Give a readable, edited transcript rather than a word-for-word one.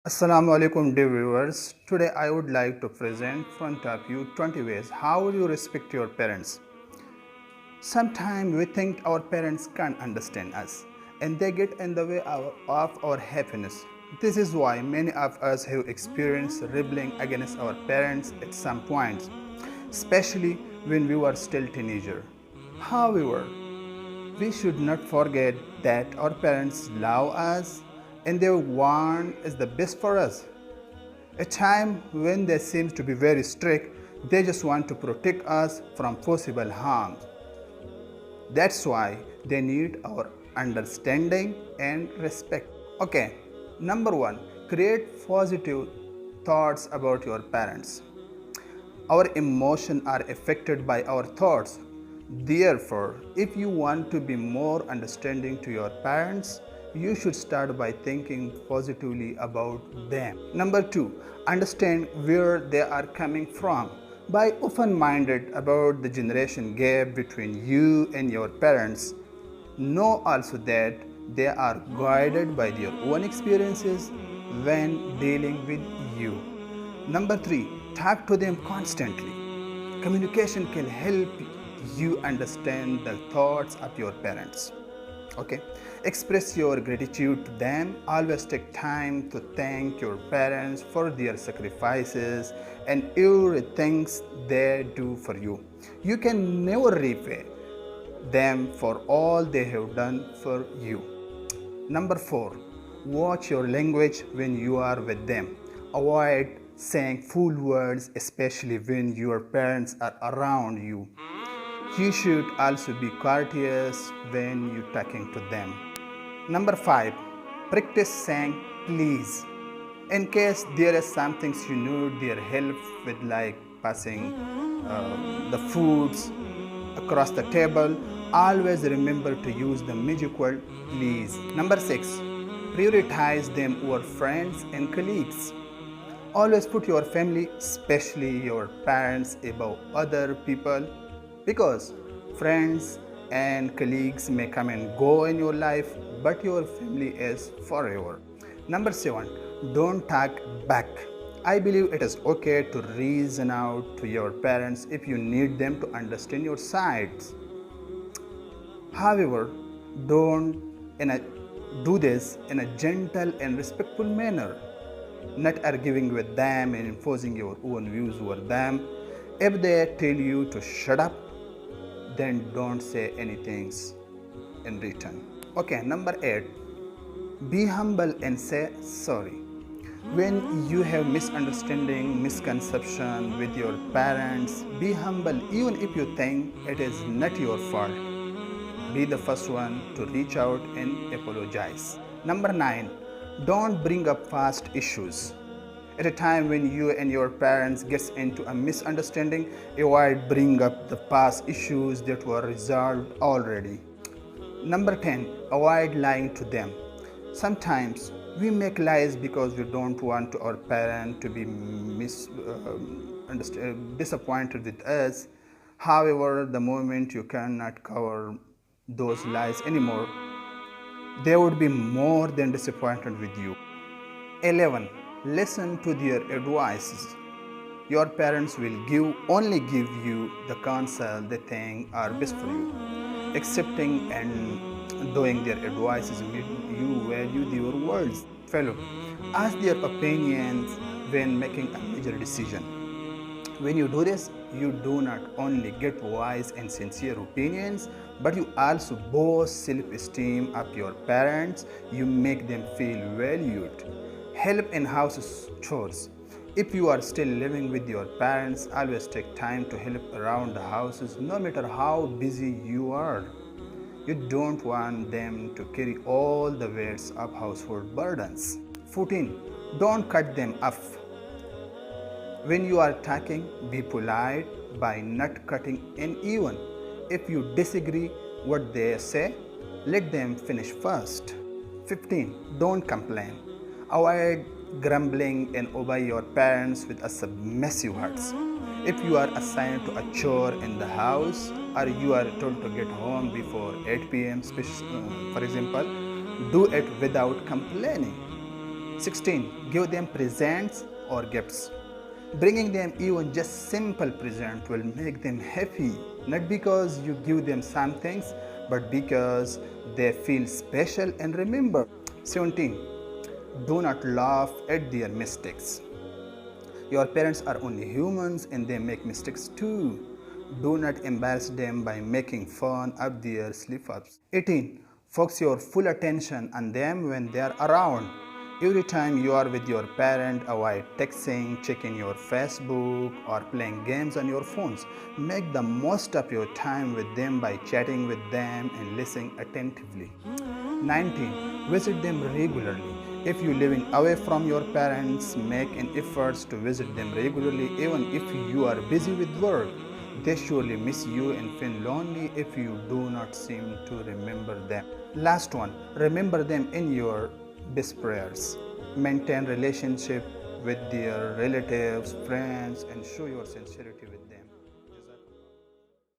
Assalamu alaikum dear viewers. Today I would like to present front of you 20 ways how you respect your parents. Sometimes we think our parents can't understand us and they get in the way of our happiness. This is why many of us have experienced rebelling against our parents at some points, especially when we were still teenagers. However, we should not forget that our parents love us and they want is the best for us. A time when they seem to be very strict, they just want to protect us from possible harm. That's why they need our understanding and respect. Okay, number one, create positive thoughts about your parents. Our emotions are affected by our thoughts. Therefore, if you want to be more understanding to your parents, you should start by thinking positively about them. Number two, understand where they are coming from. Be open minded about the generation gap between you and your parents. Know also that they are guided by their own experiences when dealing with you. Number three, talk to them constantly. Communication can help you understand the thoughts of your parents. Okay, express your gratitude to them. Always take time to thank your parents for their sacrifices and everything they do for you. You can never repay them for all they have done for you. Number four, watch your language when you are with them. Avoid saying fool words, especially when your parents are around you. You should also be courteous when you talking to them. Number five, practice saying please. In case there is something you need their help with, like passing the foods across the table, always remember to use the magic word please. Number six, prioritize them over friends and colleagues. Always put your family, especially your parents, above other people because friends and colleagues may come and go in your life, but your family is forever. Number seven, don't talk back. I believe it is okay to reason out to your parents if you need them to understand your sides. However, don't do this in a gentle and respectful manner, not arguing with them and imposing your own views over them. If they tell you to shut up, then don't say anything in return. Okay, number eight, be humble and say sorry. When you have misunderstanding, misconception with your parents, be humble even if you think it is not your fault. Be the first one to reach out and apologize. Number nine, don't bring up past issues. At a time when you and your parents gets into a misunderstanding, avoid bring up the past issues that were resolved already. Number 10, avoid lying to them. Sometimes we make lies because we don't want our parent to be disappointed with us. However, the moment you cannot cover those lies anymore, they would be more than disappointed with you. 11. Listen to their advices. Your parents will only give you the counsel they think are best for you. Accepting and doing their advices make you value your words. Fellow, ask their opinions when making a major decision. When you do this, you do not only get wise and sincere opinions, but you also boost self-esteem of your parents. You make them feel valued. Help in house chores. If you are still living with your parents, always take time to help around the houses no matter how busy you are. You don't want them to carry all the weights of household burdens. 14. Don't cut them off. When you are talking, be polite by not cutting in even. If you disagree what they say, let them finish first. 15. Don't complain. Avoid grumbling and obey your parents with a submissive hearts. If you are assigned to a chore in the house or you are told to get home before 8 p.m., for example, do it without complaining. 16. Give them presents or gifts. Bringing them even just simple present will make them happy, not because you give them some things, but because they feel special and remember. 17. Do not laugh at their mistakes. Your parents are only humans and they make mistakes too. Do not embarrass them by making fun of their slip-ups. 18. Focus your full attention on them when they are around. Every time you are with your parent, avoid texting, checking your Facebook, or playing games on your phones. Make the most of your time with them by chatting with them and listening attentively. 19. Visit them regularly. If you are living away from your parents, make an effort to visit them regularly even if you are busy with work. They surely miss you and feel lonely if you do not seem to remember them. Last one, remember them in your best prayers. Maintain relationship with their relatives, friends, and show your sincerity with them.